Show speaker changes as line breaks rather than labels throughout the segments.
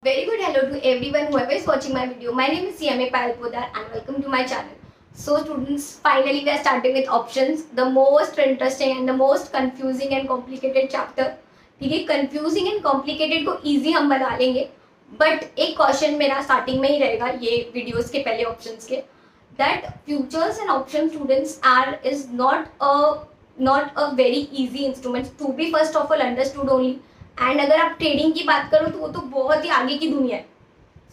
Very good hello to everyone whoever is watching my video. My name is CMA Payal Podar and welcome to my channel. So students, finally we are starting with options, the most interesting and the most confusing and complicated chapter. ठीक है, confusing and complicated को easy हम बना लेंगे, but एक question मेरा starting में ही रहेगा ये वीडियोस के पहले ऑप्शंस के, that futures and option students is not a very easy instrument to be first of all understood only. And अगर आप ट्रेडिंग की बात करो तो वो तो बहुत ही आगे की दुनिया है,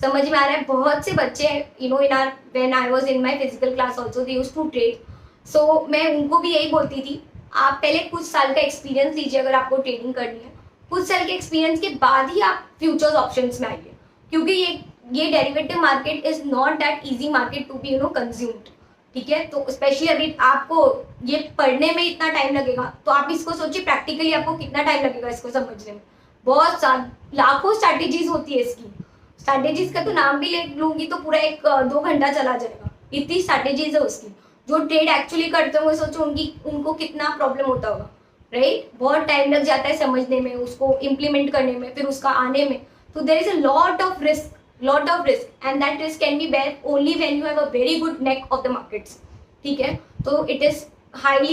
समझ में आ रहा है. बहुत से बच्चे इन are when I was in my physical class also they used to trade. So मैं उनको भी यही बोलती थी, आप पहले कुछ साल का एक्सपीरियंस लीजिए अगर आपको ट्रेडिंग करनी है. कुछ साल के एक्सपीरियंस के बाद ही आप फ्यूचर्स ऑप्शंस में आइए, क्योंकि ये derivative market is not that easy market to be consumed. ठीक है, तो स्पेशली अभी आपको ये पढ़ने में इतना टाइम लगेगा, तो आप इसको सोचिए प्रैक्टिकली आपको कितना टाइम लगेगा इसको समझने में. बहुत लाखों स्ट्रैटेजीज होती है इसकी. स्ट्रैटेजीज का तो नाम भी ले लूंगी तो पूरा 1-2 घंटा चला जाएगा, इतनी स्ट्रैटेजीज है उसकी. जो ट्रेड एक्चुअली करते होंगे सोचो उनको कितना प्रॉब्लम होता होगा, राइट. बहुत टाइम लग जाता है समझने में, उसको इम्प्लीमेंट करने में, फिर उसका आने में. तो there is a lot of risk and that risk can be bear only when you have a very good knack of the markets. ठीक है, तो it is highly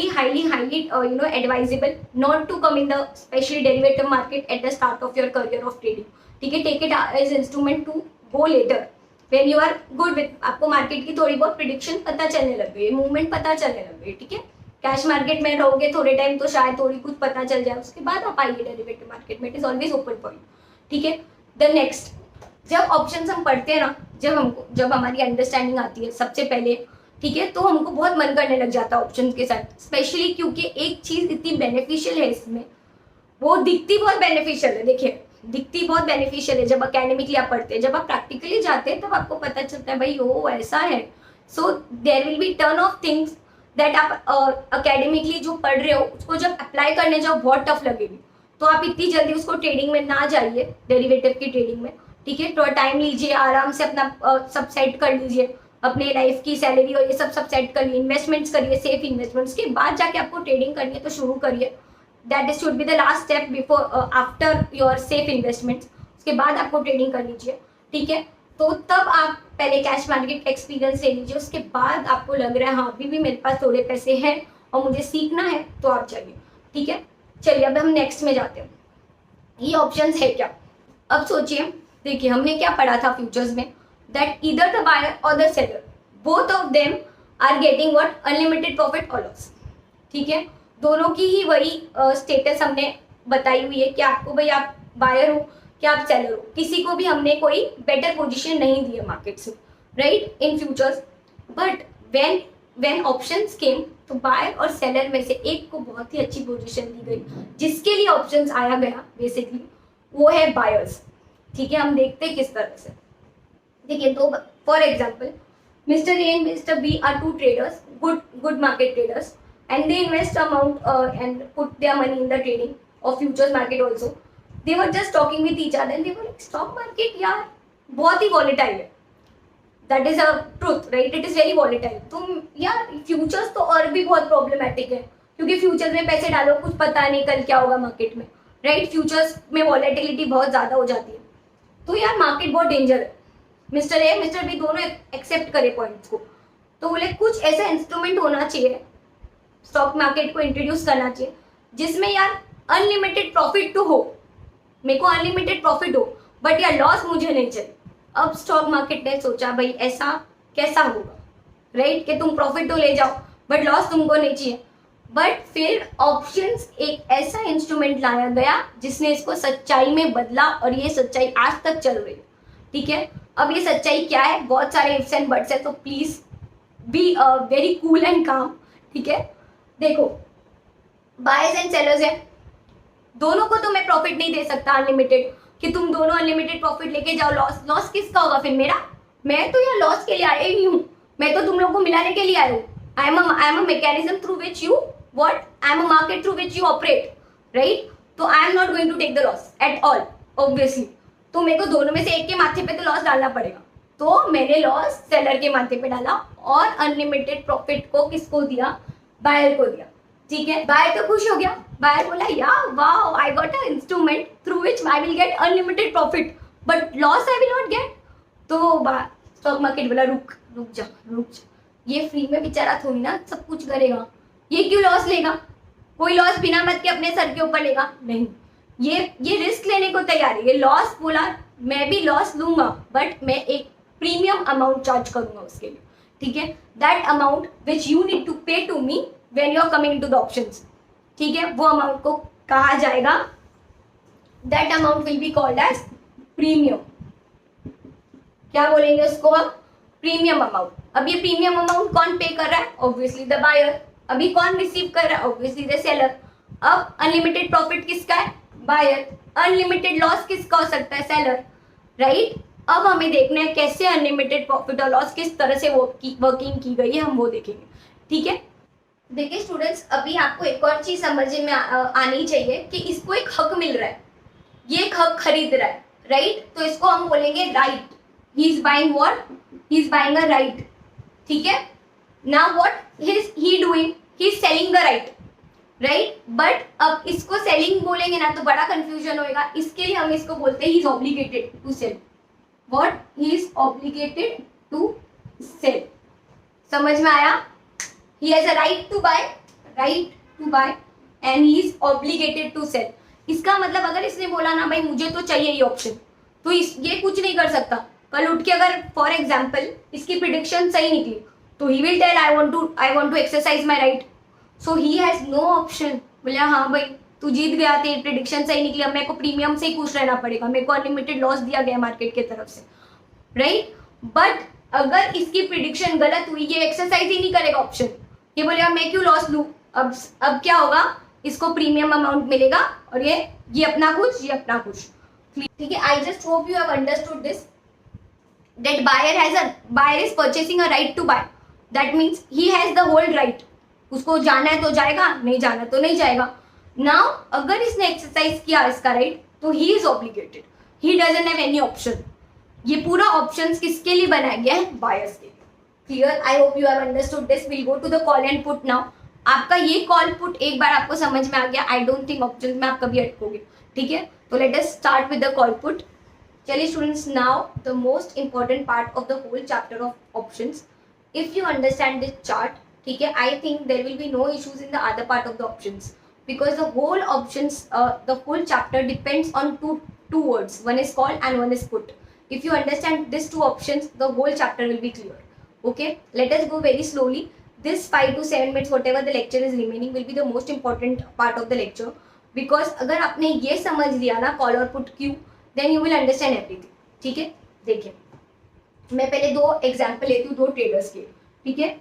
advisable not to come in the especially derivative market at the start of your career of trading. ठीक है, take it as instrument to go later when you are good with, आपको market की थोड़ी बहुत prediction पता चलने लग गई, मूवमेंट पता चलने लग गई. ठीक है, कैश मार्केट में रहोगे थोड़े टाइम तो शायद थोड़ी कुछ पता चल जाए, उसके बाद आप आइए डेरिवेटिव मार्केट में. It is always open for you. ठीक है, द नेक्स्ट, जब ऑप्शंस हम पढ़ते हैं ना, जब हमारी अंडरस्टैंडिंग आती है सबसे पहले, ठीक है, तो हमको बहुत मन करने लग जाता है ऑप्शन के साथ. स्पेशली क्योंकि एक चीज इतनी बेनिफिशियल है इसमें, वो दिखती बहुत बेनिफिशियल है. देखिए, दिखती बहुत बेनिफिशियल है जब अकेडमिकली आप पढ़ते हैं. जब आप प्रैक्टिकली जाते हैं तब आपको पता चलता है भाई ओ ऐसा है. So there will be turn of things that आप अकेडमिकली जो पढ़ रहे हो उसको जब अप्लाई करने जाओ बहुत टफ लगेगी. तो आप इतनी जल्दी उसको ट्रेडिंग में ना जाइए, डेरिवेटिव की ट्रेडिंग में. ठीक है, थोड़ा टाइम लीजिए, आराम से अपना सब सेट कर लीजिए, अपने लाइफ की सैलरी और ये सब सेट करिए, इन्वेस्टमेंट्स करिए, सेफ इन्वेस्टमेंट्स के बाद जाके आपको ट्रेडिंग करनी है तो शुरू करिए. That is should be the last step before after your safe investments. उसके बाद आपको ट्रेडिंग कर लीजिए. ठीक है, तो तब आप पहले कैश मार्केट एक्सपीरियंस ले लीजिए, उसके बाद आपको लग रहा है हाँ अभी भी मेरे पास थोड़े पैसे हैं और मुझे सीखना है तो आप जाइए. ठीक है, चलिए अब हम नेक्स्ट में जाते हैं. ये ऑप्शन है क्या, अब सोचिए. देखिए, हमने क्या पढ़ा था फ्यूचर्स में, that either the buyer or the seller, both of them are getting what, unlimited profit or loss. ठीक है, दोनों की ही वही स्टेटस हमने बताई हुई है कि आपको भाई आप बायर हो क्या आप सेलर हो, किसी को भी हमने कोई बेटर पोजीशन नहीं दी है मार्केट से, right, in futures. But when options came तो बायर और सेलर में से एक को बहुत ही अच्छी पोजीशन दी गई, जिसके लिए ऑप्शंस आया गया बेसिकली वो है बायर्स. ठीक है, हम देखते हैं किस तरह से. देखिए, तो for example mister A and mister B are two traders, good market traders, and they invest amount and put their money in the trading of futures market also. They were just talking with each other and they were like stock market यार बहुत ही volatile है. That is a truth, right, it is very volatile. तुम यार futures तो और भी बहुत प्रॉब्लमेटिक है, क्योंकि फ्यूचर्स में पैसे डालो कुछ पता नहीं कल क्या होगा मार्केट में, राइट. फ्यूचर्स में वॉलेटिलिटी बहुत ज्यादा हो जाती है, तो यार मार्केट बहुत डेंजर है. मिस्टर ए मिस्टर बी दोनों एक्सेप्ट करे पॉइंट्स को, तो बोले कुछ ऐसा इंस्ट्रूमेंट होना चाहिए, स्टॉक मार्केट को इंट्रोड्यूस करना चाहिए जिसमें यार अनलिमिटेड प्रॉफिट तो हो, मेरे को अनलिमिटेड प्रॉफिट हो, बट यार लॉस मुझे नहीं चाहिए. अब स्टॉक मार्केट ने सोचा भाई ऐसा कैसा होगा, राइट, कि तुम प्रॉफिट तो ले जाओ बट लॉस तुमको नहीं चाहिए. बट फिर ऑप्शंस एक ऐसा इंस्ट्रूमेंट लाया गया जिसने इसको सच्चाई में बदला, और ये सच्चाई आज तक चल रही है. ठीक है, अब ये सच्चाई क्या है, बहुत सारे इफ्स एंड बट्स है, तो please be very cool and काम. ठीक है, देखो, बायर्स एंड सेलर्स है, दोनों को तो मैं प्रॉफिट नहीं दे सकता अनलिमिटेड, कि तुम दोनों अनलिमिटेड प्रॉफिट लेके जाओ. लॉस किसका होगा फिर, मेरा. मैं तो यार लॉस के लिए आया ही नहीं हूँ, मैं तो तुम लोगों को मिलाने के लिए आया हूँ. I am a mechanism through which you what, I am a market through which you operate, right. तो I am not going to take the loss at all obviously. तो मेरे को दोनों में से एक के माथे पे तो लॉस डालना पड़ेगा, तो मैंने लॉस सेलर के माथे पे डाला और अनलिमिटेड प्रॉफिट को किसको दिया, बायर को दिया. ठीक है, बायर तो खुश हो गया, बायर बोला या wow I got a instrument through which I will get unlimited profit, but loss I will not gate. तो स्टॉक मार्केट बोला रुक रुक जा रुक जा, ये फ्री में बेचारा थोड़ी ना सब कुछ करेगा, ये क्यों लॉस लेगा, कोई लॉस बिना मत के अपने सर के ऊपर लेगा नहीं, ये रिस्क लेने को तैयार है। ये लॉस बोला मैं भी लॉस लूंगा बट मैं एक प्रीमियम अमाउंट चार्ज करूंगा उसके लिए, ठीक है। That amount which you need to pay to me when you are coming to the options, ठीक है, वो अमाउंट को कहा जाएगा, that amount will be called as premium. क्या बोलेंगे उसको हम, प्रीमियम अमाउंट। अब ये प्रीमियम अमाउंट कौन पे कर रहा है, ऑब्वियसली द बायर। अभी कौन रिसीव कर रहा है, ऑब्वियसली द सेलर। अब अनलिमिटेड प्रॉफिट किसका है, बायर। अनलिमिटेड लॉस किसका हो सकता है, सेलर, राइट। अब हमें देखना है कैसे अनलिमिटेड प्रॉफिट और लॉस किस तरह से वर्किंग की गई है, हम वो देखेंगे, ठीक है। देखिए स्टूडेंट्स, अभी आपको एक और चीज समझ में आनी चाहिए कि इसको एक हक मिल रहा है, ये एक हक खरीद रहा है, राइट। तो इसको हम बोलेंगे right. He is buying what, he is buying a right, ठीक है। Now what is he doing, he is selling the right, right. But अब इसको सेलिंग बोलेंगे ना तो बड़ा कंफ्यूजन होएगा, इसके लिए हम इसको बोलते हैं he is obligated to sell. What, he is obligated to sell. समझ में आया, he has a right to buy and he is obligated to sell। इसका मतलब अगर इसने बोला ना भाई मुझे तो चाहिए ये ऑप्शन, तो ये कुछ नहीं कर सकता। कल उठ के अगर फॉर एग्जाम्पल इसकी प्रिडिक्शन सही निकली तो he will tell I want to exercise my right, so he has no option. बोला हाँ भाई तू जीत गया, तेरी प्रिडिक्शन सही निकली, अब मेरे को प्रीमियम से ही खुश रहना पड़ेगा, मेरे को अनलिमिटेड लॉस दिया गया मार्केट की तरफ से, राइट। बट अगर इसकी प्रिडिक्शन गलत हुई, ये एक्सरसाइज ही नहीं करेगा ऑप्शन, ये बोलेगा मैं क्यों लॉस लूं। अब क्या होगा, इसको प्रीमियम अमाउंट मिलेगा और ये अपना कुछ, ये अपना कुछ, ठीक है। I just hope you have understood this, that buyer is purchasing a right to buy, that means he has the whole right. उसको जाना है तो जाएगा, नहीं जाना तो नहीं जाएगा। नाउ अगर इसने एक्सरसाइज किया इसका राइट तो ही is obligated, he doesn't have any option. ये पूरा ऑप्शंस किसके लिए बनाया गया है, बायर्स के लिए। Clear, I hope you have understood this. Will go to the call and put now. आपका ये कॉल पुट एक बार आपको समझ में आ गया, आई डोंट थिंक ऑप्शन में आप कभी अटकोगे, ठीक है। तो let us start with the call put. चलिए students, now the most important part of the whole chapter of options. If you understand this chart, ठीक है, I think there will be no issues in the other part of the options, because the whole options, the whole chapter depends on two words, one is call and one is put. If you understand these two options, the whole chapter will be clear. Okay, let us go very slowly. This 5 to 7 minutes whatever the lecture is remaining will be the most important part of the lecture, because अगर आपने ये समझ लिया ना call और put क्यों, then you will understand everything, ठीक है। देखिए मैं पहले दो एग्जाम्पल लेती हूँ, दो ट्रेडर्स के, ठीक है।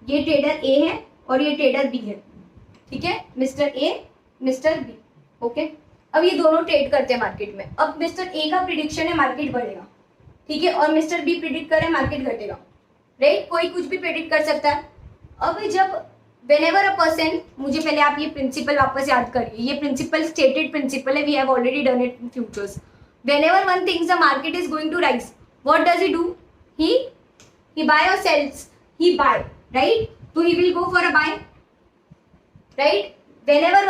ये ट्रेडर ए है और ये ट्रेडर बी है, ठीक है, mister A mister B, okay. अब ये दोनों ट्रेड करते हैं मार्केट में। अब मिस्टर ए का प्रिडिक्शन है मार्केट बढ़ेगा, ठीक है, और मिस्टर बी प्रिडिक्ट कर रहे हैं मार्केट घटेगा, राइट। कोई कुछ भी प्रिडिक्ट कर सकता है। अब जब व्हेनेवर अ पर्सन, मुझे पहले आप ये प्रिंसिपल वापस याद करिए, ये प्रिंसिपल स्टेटेड प्रिंसिपल है, we have already done it in futures. Whenever one thinks the market is going to rise, what does he do, he buy और sells, he buy, right? So he will go for a buy, right? Whenever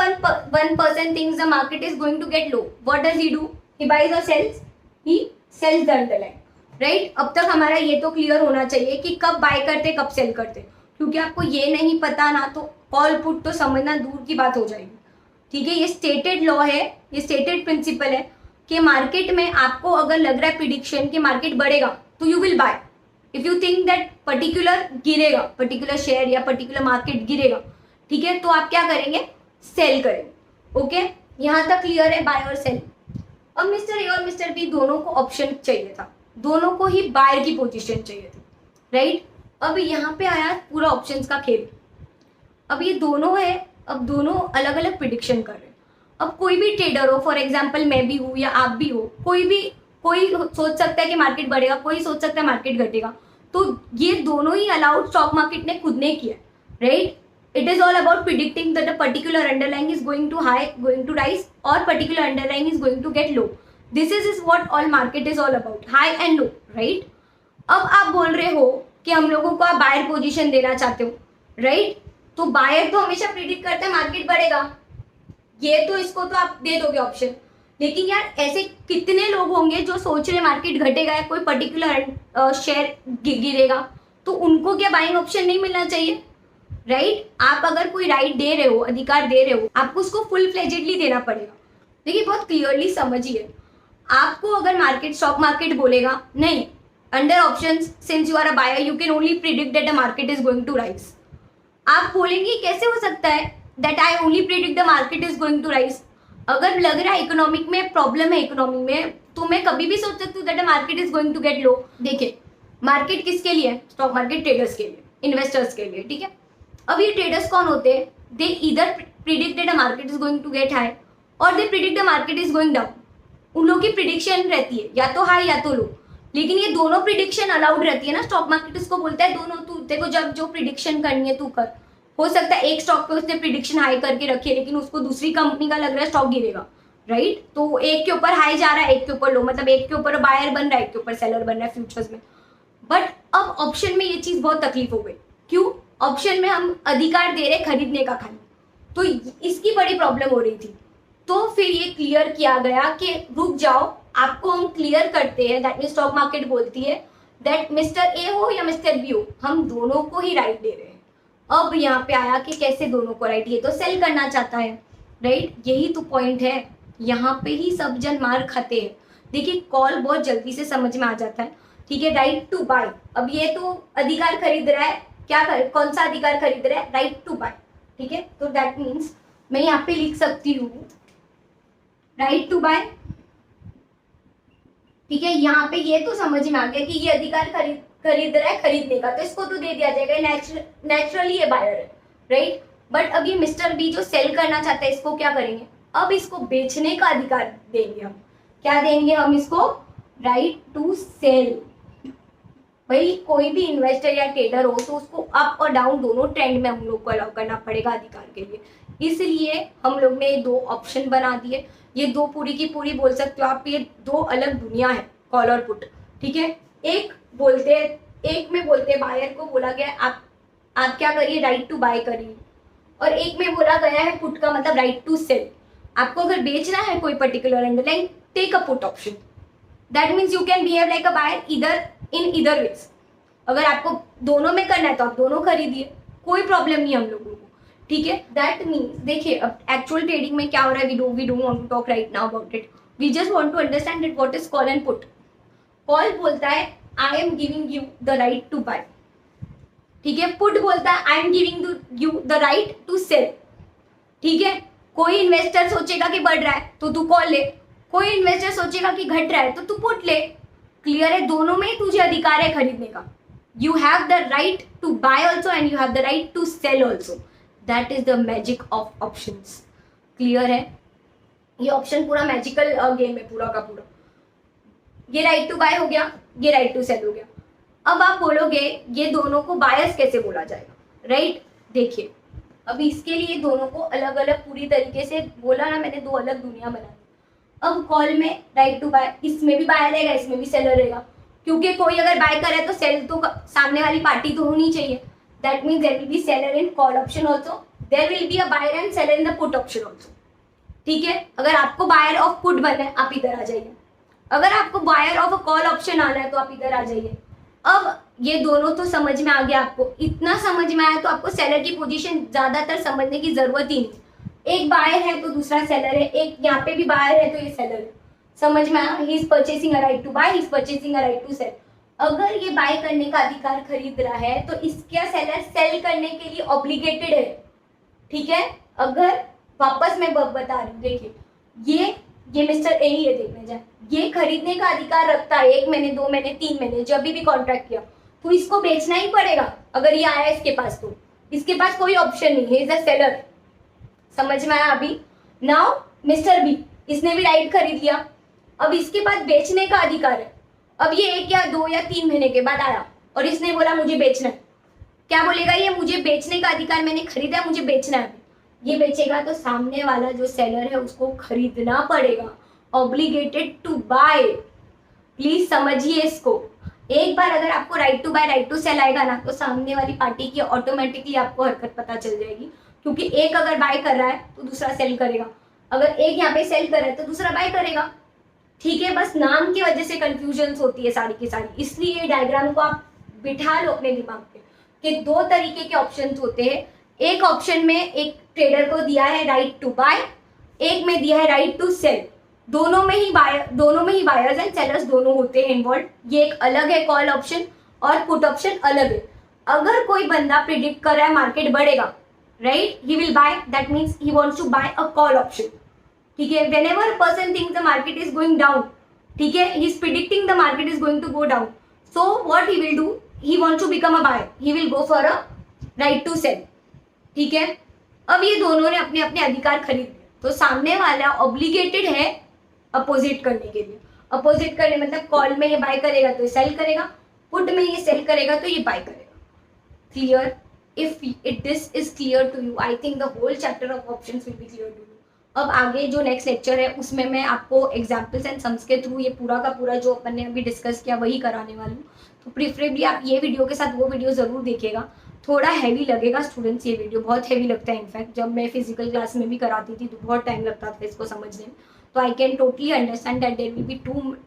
one person thinks the market is going to get low, what does he do? He buys or sells? He sells the underlying, right? अब तक हमारा ये तो clear होना चाहिए कि कब bye करते कब सेल करते, क्योंकि आपको ये नहीं पता ना तो कॉल पुट तो समझना दूर की बात हो जाएगी, ठीक है। ये स्टेटेड लॉ है, ये स्टेटेड प्रिंसिपल है कि मार्केट में आपको अगर लग रहा है प्रिडिक्शन कि मार्केट बढ़ेगा तो you will buy. If you think that particular गिरेगा, पर्टिकुलर शेयर या पर्टिकुलर मार्केट गिरेगा, ठीक है, तो आप क्या करेंगे, सेल करेंगे, ओके। यहाँ तक क्लियर है, बाय और सेल। अब मिस्टर ए और मिस्टर बी दोनों को ऑप्शन चाहिए था, दोनों को ही बायर की पोजीशन चाहिए थी, राइट। अब यहाँ पे आया पूरा ऑप्शंस का खेल। अब ये दोनों है, अब दोनों अलग अलग प्रिडिक्शन कर रहे हैं। अब कोई भी ट्रेडर हो, फॉर एग्जाम्पल मैं भी हूँ या आप भी हो, कोई सोच सकता है कि मार्केट बढ़ेगा, कोई सोच सकता है मार्केट घटेगा, तो ये दोनों ही अलाउड स्टॉक मार्केट ने खुद ने किया, right. It is all about predicting that a particular underlying is going to high, going to rise, और particular underlying is going to get low. This is what all market is all about, high and low, right. अब आप बोल रहे हो कि हम लोगों को आप बायर पोजिशन देना चाहते हो, राइट। तो बायर तो हमेशा प्रिडिक्ट करते हैं मार्केट बढ़ेगा, ये तो इसको तो आप दे दोगे ऑप्शन, लेकिन यार ऐसे कितने लोग होंगे जो सोच रहे मार्केट घटेगा या कोई पर्टिकुलर शेयर गिरेगा, तो उनको क्या बाइंग ऑप्शन नहीं मिलना चाहिए? राइट? आप अगर कोई राइट दे रहे हो, अधिकार दे रहे हो, आपको उसको फुल फ्लेजेडली देना पड़ेगा। देखिए बहुत क्लियरली समझिए, आपको अगर मार्केट, स्टॉक मार्केट बोलेगा नहीं, under options since you are a buyer you can only predict that the market is going to rise, आप बोलेंगे कैसे हो सकता है that I only predict the market is going to rise? अगर लग रहा है इकोनॉमिक में प्रॉब्लम है, इकोनॉमी में, तो मैं कभी भी सोच सकती हूँ that the market is going to get low. देखिए मार्केट किसके लिए है? स्टॉक मार्केट ट्रेडर्स के लिए, इन्वेस्टर्स के लिए, ठीक है। अब ये ट्रेडर्स कौन होते हैं? They either predict that the market is going to get high और they predict the market is going down. उन लोगों की प्रिडिक्शन रहती है या तो हाई या तो लो, लेकिन ये दोनों प्रिडिक्शन अलाउड रहती है ना। स्टॉक मार्केट उसको बोलता है दोनों, तू देखो जब जो प्रिडिक्शन करनी है तू कर। हो सकता है एक स्टॉक पे उसने प्रिडिक्शन हाई करके रखी है, लेकिन उसको दूसरी कंपनी का लग रहा है स्टॉक गिरेगा, राइट? तो एक के ऊपर हाई जा रहा है, एक के ऊपर लो, मतलब एक के ऊपर बायर बन रहा है, एक के ऊपर सेलर बन रहा है फ्यूचर्स में। बट अब ऑप्शन में ये चीज बहुत तकलीफ हो गई। क्यों? ऑप्शन में हम अधिकार दे रहे खरीदने का खाली, तो इसकी बड़ी प्रॉब्लम हो रही थी। तो फिर ये क्लियर किया गया कि रुक जाओ, आपको हम क्लियर करते हैं। दैट मीन स्टॉक मार्केट बोलती है दैट मिस्टर ए हो या मिस्टर बी हो, हम दोनों को ही राइट दे रहे हैं। अब यहाँ पे आया कि कैसे दोनों को राइट, ये तो सेल करना चाहता है, राइट? यही तो पॉइंट है, यहाँ पे ही सब जन मार खाते हैं। देखिए कॉल बहुत जल्दी से समझ में आ जाता है, ठीक है। राइट टू बाय, अब ये तो अधिकार खरीद रहा है, क्या कौन सा अधिकार खरीद रहा है? राइट टू बाय, ठीक है। तो दैट मीन्स मैं यहाँ पे लिख सकती हूँ राइट टू बाय, ठीक है। यहाँ पे ये तो समझ में आ गया कि ये अधिकार खरीद रहा है खरीदने का, तो इसको तो दे दिया जाएगा, नेचुरली ये बायर है, राइट? बट अब ये मिस्टर बी जो सेल करना चाहता है, इसको क्या करेंगे? अब इसको बेचने का अधिकार देंगे हम। क्या देंगे हम इसको? Right to sell. भाई कोई भी इन्वेस्टर या ट्रेडर हो तो उसको अप और डाउन दोनों ट्रेंड में हम लोग को अलाउ करना पड़ेगा अधिकार के लिए। इसलिए हम लोग ने दो ऑप्शन बना दिए। ये दो पूरी की पूरी बोल सकते हो आप, ये दो अलग दुनिया है, कॉल और पुट, ठीक है। एक में बोलते बायर को बोला गया आप क्या करिए? राइट टू बाय करिए। और एक में बोला गया है पुट का मतलब राइट टू सेल। आपको अगर बेचना है कोई particular underline, take a put option. That means you can behave like a buyer either ways. अगर आपको दोनों में करना है तो आप दोनों खरीदिए, कोई प्रॉब्लम नहीं हम लोगों को, ठीक है। दैट मीन्स देखिए अब एक्चुअल ट्रेडिंग में क्या हो रहा है, we don't want to talk right now about it, we just want to understand that what is call and put. Call बोलता है I am giving you the right to buy, ठीक है। Put बोलता है I am giving you the right to sell, ठीक है। कोई investor सोचेगा कि बढ़ रहा है तो तू कॉल ले, कोई इन्वेस्टर सोचेगा कि घट रहा है तो तू पुट ले। क्लियर है? दोनों में तुझे अधिकार है खरीदने का। You have the right to buy also and you have the right to sell also. That is the magic of options. Clear है? ये ऑप्शन पूरा मैजिकल गेम है पूरा का पूरा। ये राइट टू बाय हो गया, ये राइट टू सेल हो गया। अब आप बोलोगे ये दोनों को बायस कैसे बोला जाएगा, राइट? देखिए अब इसके लिए दोनों को अलग अलग पूरी तरीके से बोला ना मैंने, दो अलग दुनिया बना। अब कॉल में राइट टू बाय, इसमें भी बायर रहेगा, इसमें भी सेलर रहेगा, क्योंकि कोई अगर बाय करे तो सेल तो सामने वाली पार्टी तो होनी चाहिए। That means there will be seller in call option also, there will be a buyer and seller in the put option also, ठीक है। अगर आपको बायर ऑफ पुट बनना है आप इधर आ जाइए, अगर आपको buyer of a call option आना है तो आप इधर आ जाइए। अब ये दोनों तो समझ में आ गया आपको, इतना समझ में आया तो आपको सेलर की पोजीशन ज्यादातर समझने की जरूरत ही नहीं। एक बायर है तो दूसरा सेलर है, एक यहाँ पे भी बायर है तो ये सेलर है। समझ में आया? He is purchasing a right to buy, he is purchasing a right to sell. अगर ये बाय करने का अधिकार खरीद रहा है तो इसका सेलर सेल करने के लिए ऑब्लिगेटेड है, ठीक है। अगर वापस मैं बता रही हूँ, देखिए ये मिस्टर ए ही है, देखने जाए, ये खरीदने का अधिकार रखता है 1 महीने 2 महीने 3 महीने जब भी कॉन्ट्रैक्ट किया, तो इसको बेचना ही पड़ेगा। अगर ये आया इसके पास तो इसके पास कोई ऑप्शन नहीं है, इज अ सेलर। समझ में आया अभी? नाउ मिस्टर बी, इसने भी राइट खरीद लिया, अब इसके पास बेचने का अधिकार है। अब ये 1 या 2 या 3 महीने के बाद आया और इसने बोला मुझे बेचना है, क्या बोलेगा ये? मुझे बेचने का अधिकार, मैंने खरीदा है, मुझे बेचना है। ये बेचेगा तो सामने वाला जो सेलर है उसको खरीदना पड़ेगा, ऑब्लिगेटेड टू बाय। प्लीज समझिए इसको। एक बार अगर आपको right to buy right to sell आएगा ना तो सामने वाली पार्टी की ऑटोमेटिकली आपको हरकत पता चल जाएगी, क्योंकि एक अगर बाय कर रहा है तो दूसरा सेल करेगा। अगर एक यहाँ पे सेल कर रहा है तो दूसरा बाय करेगा, ठीक है। बस नाम की वजह से कंफ्यूजन होती है सारी की सारी, इसलिए डायग्राम को आप बिठा लो अपने दिमाग पे कि दो तरीके के ऑप्शन होते हैं। एक ऑप्शन में एक ट्रेडर को दिया है राइट टू बाय, एक में दिया है राइट टू सेल। दोनों में ही बायर्स एंड सेलर्स दोनों होते हैं इन्वॉल्व। ये एक अलग है कॉल ऑप्शन और पुट ऑप्शन अलग है। अगर कोई बंदा प्रिडिक्ट कर रहा है मार्केट बढ़ेगा, right, he will buy, that means he wants to buy a call option, ठीक है। whenever a person thinks the market is going down, ठीक है, he is predicting the market is going to go down, so what he will do, he wants to become a buyer, he will go for a right to sell, ठीक है। अब ये दोनों ने अपने अपने अधिकार खरीद लिए, तो सामने वाला ऑब्लिगेटेड है अपोजिट करने के लिए। अपोजिट करने मतलब कॉल में ये बाय करेगा तो ये सेल करेगा, पुट में ये सेल करेगा तो ये बाय करेगा। Clear? If this is clear to you, I think the whole chapter of options will be clear to you. अब आगे जो नेक्स्ट लेक्चर है उसमें मैं आपको एग्जाम्पल्स एंड सम्स के थ्रू ये पूरा का पूरा जो अपन ने अभी डिस्कस किया वही कराने वाली हूँ। तो प्रिफरेबली आप ये वीडियो के साथ वो वीडियो ज़रूर देखिएगा। थोड़ा हैवी लगेगा स्टूडेंट्स, ये वीडियो बहुत हैवी लगता है। इनफैक्ट जब मैं फिजिकल क्लास में भी कराती थी तो बहुत टाइम लगता था इसको समझने में। तो I can totally understand that there will be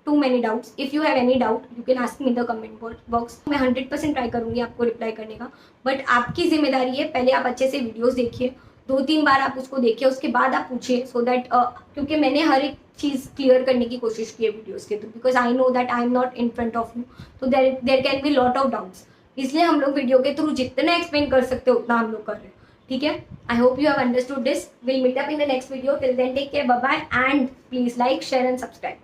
too many doubts. If you have any doubt you can ask me the comment box. मैं 100% ट्राई करूँगी आपको रिप्लाई करने का, बट आपकी जिम्मेदारी है पहले आप अच्छे से वीडियोज़ देखिए, 2-3 बार आप उसको देखिए, उसके बाद आप पूछिए, सो दैट क्योंकि मैंने हर एक चीज़ क्लियर करने की कोशिश की है वीडियोस के through, because I know that I am not in front of you, तो there can be lot of doubts. इसलिए हम लोग वीडियो के थ्रू जितना एक्सप्लेन कर सकते हैं उतना हम लोग कर रहे हैं, ठीक है। I hope you have understood this. Will meet up in the next video. Till then take care, bye bye, and please like, share and subscribe.